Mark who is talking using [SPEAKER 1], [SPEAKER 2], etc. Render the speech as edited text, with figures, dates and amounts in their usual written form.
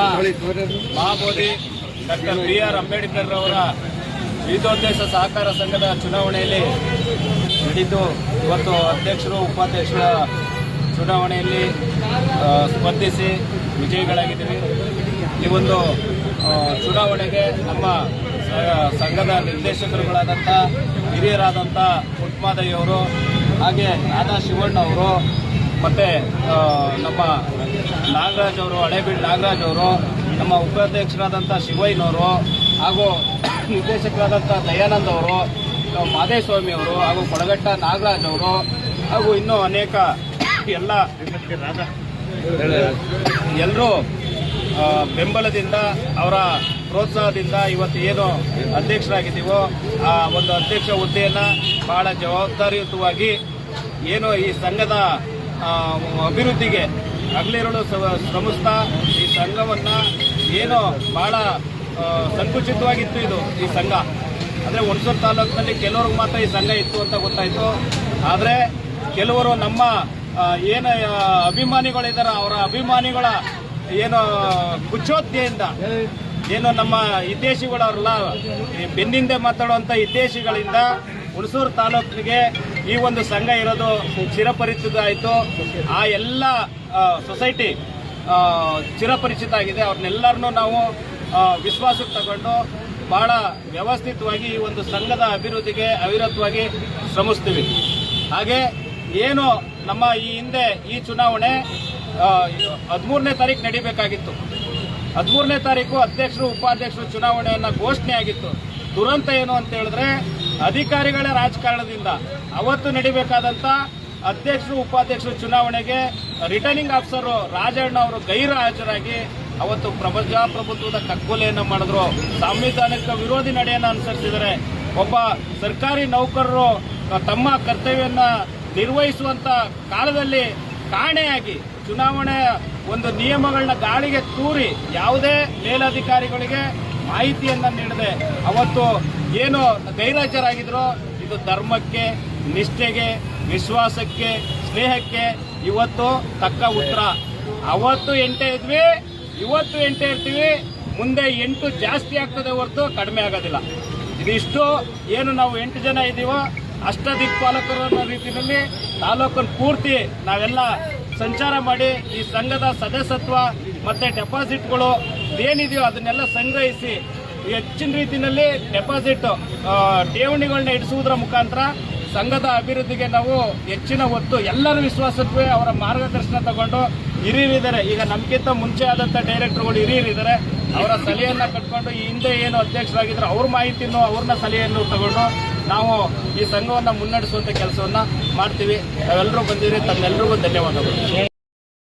[SPEAKER 1] Mahabodhi doctor BR Ambedkar ಅವರ ವಿವಿಧೋದ್ದೇಶ ಸಹಕಾರ ಸಂಘದ ಚುನಾವಣೆಯಲ್ಲಿ ನಡೆದು ಇವತ್ತು ಅಧ್ಯಕ್ಷರು ಉಪಾಧ್ಯಕ್ಷರ ಚುನಾವಣೆಯಲ್ಲಿ ಸ್ಪರ್ಧಿಸಿ ವಿಜಯಿಗಳಾಗಿದ್ದೀವಿ. ಈ ಒಂದು ಚುನಾವಣೆಗೆ ನಮ್ಮ ಸಂಘದ ನಿರ್ದೇಶಕರುಗಳಾದಂಥ ಹಿರಿಯರಾದಂಥ ಪುಟ್ಮಾದಯ್ಯವರು, ಹಾಗೆ ನಾದಾ ಶಿವಣ್ಣ ಅವರು, ಮತ್ತು ನಮ್ಮ ನಾಗರಾಜ್ ಅವರು, ಹಳೇಬೀಡು ನಾಗರಾಜ್ ಅವರು, ನಮ್ಮ ಉಪಾಧ್ಯಕ್ಷರಾದಂಥ ಶಿವಯ್ಯನವರು, ಹಾಗೂ ನಿರ್ದೇಶಕರಾದಂಥ ದಯಾನಂದ್ ಅವರು, ಮಾದೇಸ್ವಾಮಿ ಅವರು, ಹಾಗೂ ಕೊಳಗಟ್ಟ ನಾಗರಾಜ್ ಅವರು, ಹಾಗೂ ಇನ್ನೂ ಅನೇಕ ಎಲ್ಲರೂ ಬೆಂಬಲದಿಂದ ಅವರ ಪ್ರೋತ್ಸಾಹದಿಂದ ಇವತ್ತು ಏನು ಅಧ್ಯಕ್ಷರಾಗಿದ್ದೀವೋ ಆ ಒಂದು ಅಧ್ಯಕ್ಷ ಹುದ್ದೆಯನ್ನು ಬಹಳ ಜವಾಬ್ದಾರಿಯುತವಾಗಿ ಏನು ಈ ಸಂಘದ ಅಭಿವೃದ್ಧಿಗೆ ಹಗಲಿರುಳು ಶ್ರಮಿಸ್ತಾ ಈ ಸಂಘವನ್ನು ಏನು ಬಹಳ ಸಂಕುಚಿತವಾಗಿತ್ತು ಈ ಸಂಘ. ಅಂದರೆ ಹುಣಸೂರು ತಾಲೂಕಿನಲ್ಲಿ ಕೆಲವ್ರಿಗೆ ಮಾತ್ರ ಈ ಸಂಘ ಇತ್ತು ಅಂತ ಗೊತ್ತಾಯಿತು. ಆದರೆ ಕೆಲವರು ನಮ್ಮ ಏನು ಅಭಿಮಾನಿಗಳಿದ್ದಾರೆ, ಅವರ ಅಭಿಮಾನಿಗಳ ಏನು ಕುಚೋದ್ಯೆಯಿಂದ ಏನು ನಮ್ಮ ಹಿತೈಷಿಗಳವರಲ್ಲ, ಬೆನ್ನಿಂದೆ ಮಾತಾಡುವಂಥ ಹಿತೈಷಿಗಳಿಂದ ಹುಣಸೂರು ತಾಲೂಕಿಗೆ ಈ ಒಂದು ಸಂಘ ಇರೋದು ಚಿರಪರಿಚಿತ ಆಯಿತು. ಆ ಎಲ್ಲ ಸೊಸೈಟಿ ಚಿರಪರಿಚಿತ ಆಗಿದೆ. ಅವ್ರನ್ನೆಲ್ಲರನ್ನೂ ನಾವು ವಿಶ್ವಾಸಕ್ಕೆ ತಗೊಂಡು ಬಹಳ ವ್ಯವಸ್ಥಿತವಾಗಿ ಈ ಒಂದು ಸಂಘದ ಅಭಿವೃದ್ಧಿಗೆ ಅವಿರತವಾಗಿ ಶ್ರಮಿಸ್ತೀವಿ. ಹಾಗೆ ಏನು ನಮ್ಮ ಈ ಹಿಂದೆ ಈ ಚುನಾವಣೆ 13ನೇ ತಾರೀಕು ನಡೀಬೇಕಾಗಿತ್ತು. 13ನೇ ತಾರೀಕು ಅಧ್ಯಕ್ಷರು ಉಪಾಧ್ಯಕ್ಷರು ಚುನಾವಣೆಯನ್ನು ಘೋಷಣೆ ಆಗಿತ್ತು. ದುರಂತ ಏನು ಅಂತ ಹೇಳಿದ್ರೆ, ಅಧಿಕಾರಿಗಳ ರಾಜಕಾರಣದಿಂದ ಅವತ್ತು ನಡೀಬೇಕಾದಂಥ ಅಧ್ಯಕ್ಷರು ಉಪಾಧ್ಯಕ್ಷರು ಚುನಾವಣೆಗೆ ರಿಟರ್ನಿಂಗ್ ಆಫೀಸರು ರಾಜಣ್ಣ ಅವರು ಗೈರು ಹಾಜರಾಗಿ ಅವತ್ತು ಪ್ರಜಾಪ್ರಭುತ್ವದ ಕಗ್ಗೊಲೆಯನ್ನು ಮಾಡಿದ್ರು. ಸಾಂವಿಧಾನಿಕ ವಿರೋಧಿ ನಡೆಯನ್ನು ಅನುಸರಿಸಿದರೆ ಒಬ್ಬ ಸರ್ಕಾರಿ ನೌಕರರು ತಮ್ಮ ಕರ್ತವ್ಯವನ್ನು ನಿರ್ವಹಿಸುವಂಥ ಕಾಲದಲ್ಲಿ ಕಾಣೆಯಾಗಿ ಚುನಾವಣೆಯ ಒಂದು ನಿಯಮಗಳನ್ನ ಗಾಳಿಗೆ ತೂರಿ ಯಾವುದೇ ಮೇಲಧಿಕಾರಿಗಳಿಗೆ ಮಾಹಿತಿಯನ್ನು ನೀಡದೆ ಅವತ್ತು ಏನು ಗೈರಾಜರಾಗಿದ್ರೋ, ಇದು ಧರ್ಮಕ್ಕೆ, ನಿಷ್ಠೆಗೆ, ವಿಶ್ವಾಸಕ್ಕೆ, ಸ್ನೇಹಕ್ಕೆ ಇವತ್ತು ತಕ್ಕ ಉತ್ತರ. ಅವತ್ತು 8 ಇದ್ವಿ, ಇವತ್ತು 8 ಇರ್ತೀವಿ, ಮುಂದೆ 8 ಜಾಸ್ತಿ ಆಗ್ತದೆ ಹೊರತು ಕಡಿಮೆ ಆಗೋದಿಲ್ಲ. ಇದಿಷ್ಟು ಏನು ನಾವು 8 ಜನ ಇದ್ದೀವೋ ಅಷ್ಟದಿಕ್ಪಾಲಕರು ಅನ್ನೋ ರೀತಿಯಲ್ಲಿ ತಾಲೂಕನ್ನು ಪೂರ್ತಿ ನಾವೆಲ್ಲ ಸಂಚಾರ ಮಾಡಿ ಈ ಸಂಘದ ಸದಸ್ಯತ್ವ ಮತ್ತು ಡೆಪಾಸಿಟ್ಗಳು ಏನಿದೆಯೋ ಅದನ್ನೆಲ್ಲ ಸಂಗ್ರಹಿಸಿ ಹೆಚ್ಚಿನ ರೀತಿಯಲ್ಲಿ ಡೆಪಾಸಿಟ್ ಠೇವಣಿಗಳನ್ನ ಇಡಿಸುವುದರ ಮುಖಾಂತರ ಸಂಘದ ಅಭಿವೃದ್ಧಿಗೆ ನಾವು ಹೆಚ್ಚಿನ ಒತ್ತು ಎಲ್ಲರ ವಿಶ್ವಾಸತ್ವೇ ಅವರ ಮಾರ್ಗದರ್ಶನ ತಗೊಂಡು ಹಿರಿಯರಿದ್ದಾರೆ. ಈಗ ನಮಗಿಂತ ಮುಂಚೆ ಆದಂಥ ಡೈರೆಕ್ಟರ್ಗಳು ಹಿರಿಯರಿದ್ದಾರೆ. ಅವರ ಸಲಹೆಯನ್ನು ಕಟ್ಕೊಂಡು ಈ ಹಿಂದೆ ಏನು ಅಧ್ಯಕ್ಷರಾಗಿದ್ರು ಅವ್ರ ಮಾಹಿತಿಯನ್ನು ಅವ್ರನ್ನ ಸಲಹೆಯನ್ನು ತಗೊಂಡು ನಾವು ಈ ಸಂಘವನ್ನು ಮುನ್ನಡೆಸುವಂಥ ಕೆಲಸವನ್ನು ಮಾಡ್ತೀವಿ. ನಾವೆಲ್ಲರೂ ಬಂದಿರಿ, ತಮ್ಮೆಲ್ಲರಿಗೂ ಧನ್ಯವಾದಗಳು.